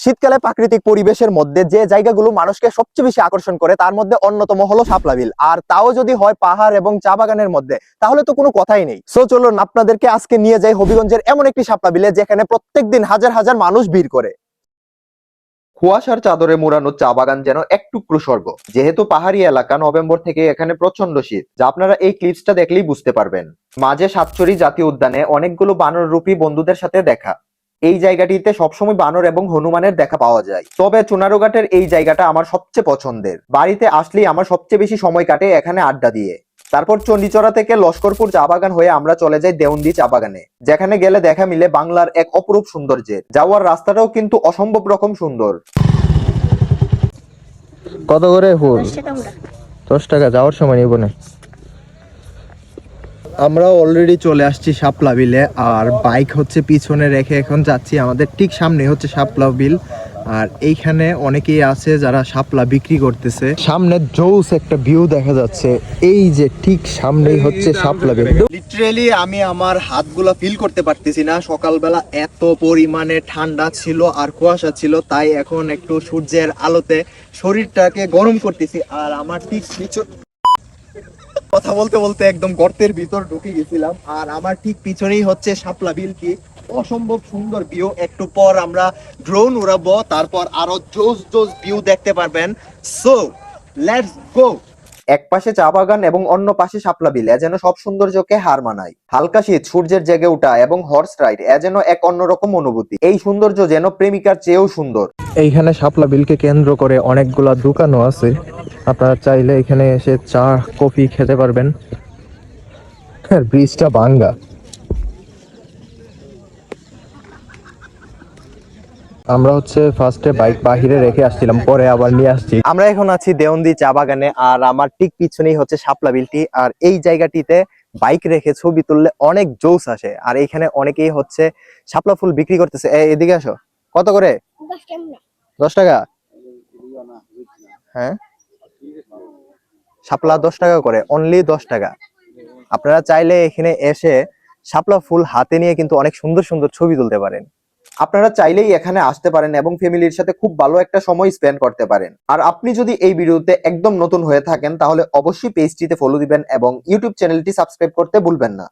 শীতকালে প্রাকৃতিক পরিবেশের মধ্যে যে জায়গাগুলো মানুষকে সবচেয়ে বেশি আকর্ষণ করে তার মধ্যে অন্যতম হলো শাপলা বিল, আর তাও যদি হয় পাহাড় এবং চা বাগানের মধ্যে, তাহলে তো কোনো কথাই নেই। সো চলুন আপনাদেরকে আজকে নিয়ে যাই হবিগঞ্জের এমন একটি শাপলা বিলে যেখানে প্রত্যেকদিন হাজার হাজার মানুষ ভিড় করে। কুয়াশার চাদরে মোড়ানো চা বাগান যেন এক টুকরো স্বর্গ। যেহেতু পাহাড়ি এলাকা, নভেম্বর থেকে এখানে প্রচন্ড শীত, যা আপনারা এই ক্লিপসটা দেখলেই বুঝতে পারবেন। মাঝে সাতচুরি জাতীয় উদ্যানে অনেকগুলো বানররূপী বন্ধুদের সাথে দেখা। এই জায়গাটিতে সবসময় বানর এবং হনুমানের দেখা পাওয়া যায়। তবে চুনারুঘাটের এই জায়গাটা আমার সবচেয়ে পছন্দের। বাড়িতে আসলেই আমার সবচেয়ে বেশি সময় কাটে এখানে আড্ডা দিয়ে। তারপর চণ্ডীচড়া থেকে লস্করপুর চা বাগান হয়ে আমরা চলে যাই দেওন্দি চা বাগানে, যেখানে গেলে দেখা মিলে বাংলার এক অপরূপ সৌন্দর্যের। যাওয়ার রাস্তাটাও কিন্তু অসম্ভব রকম সুন্দর। কত করে ফুল? 10 টাকা। যাওয়ার সময় নিব না। আমরা অলরেডি চলে আসছি শাপলা বিলে, আর বাইক হচ্ছে পিছনে রেখে এখন যাচ্ছি। আমাদের ঠিক সামনে হচ্ছে শাপলা বিল, আর এইখানে অনেকেই আছে যারা শাপলা বিক্রি করতেছে। সামনে জোস একটা ভিউ দেখা যাচ্ছে। এই যে ঠিক সামনেই হচ্ছে শাপলা বিল। লিটারেলি আমি আমার হাতগুলা ফিল করতে পারতেছি না। সকালবেলা এত পরিমাণে ঠান্ডা ছিল আর কুয়াশা ছিল, তাই এখন একটু সূর্যের আলোতে শরীরটাকে গরম করতেছি। আর আমার ঠিক কথা বলতে বলতে একদম গর্তের ভিতর ঢুকে গেছিলাম। আর আমার ঠিক পিছনেই হচ্ছে শাপলা বিলটি। অসম্ভব সুন্দর ভিউ। একটু পর আমরা ড্রোন উড়াবো, তারপর আরো জোস জোস ভিউ দেখতে পারবেন। So let's go. এক পাশে চা বাগান এবং অন্য পাশে শাপলা বিল, যেন সব সৌন্দর্যকে হার মানায়। হালকা শীত, সূর্যের জেগে ওঠা এবং হর্স রাইড, যেন এক অন্যরকম অনুভূতি। এই সৌন্দর্য যেন প্রেমিকার চেয়েও সুন্দর। এইখানে শাপলা বিলকে কেন্দ্র করে অনেকগুলা দোকানও আছে। আপনারা চাইলে এখানে এসে চা কফি খেতে পারবেন। ব্রিজটা ভাঙ্গা। আমরা হচ্ছে ফার্স্টে বাইক বাহিরে রেখে আসছিলাম, পরে আবার নিয়ে আসছি। আমরা এখন আছি দেওন্দি চা বাগানে, আর আমার ঠিক পিছনেই হচ্ছে শাপলা বিলটি। আর এই জায়গাটিতে বাইক রেখে ছবি তুললে অনেক জোস আসে। আর এইখানে অনেকেই হচ্ছে শাপলা ফুল বিক্রি করতেছে। এদিকে আসো। কত করে? 10 টাকা। হ্যাঁ, শাপলা 10 টাকা করে, অনলি 10 টাকা। আপনারা চাইলে এখানে এসে শাপলা ফুল হাতে নিয়ে কিন্তু অনেক সুন্দর সুন্দর ছবি তুলতে পারেন। আপনারা চাইলেই এখানে আসতে পারেন এবং ফ্যামিলির সাথে খুব ভালো একটা সময় স্পেন্ড করতে পারেন। আর আপনি যদি এই ভিডিওতে একদম নতুন হয়ে থাকেন, তাহলে অবশ্যই পেজটিতে ফলো দিবেন এবং ইউটিউব চ্যানেলটি সাবস্ক্রাইব করতে ভুলবেন না।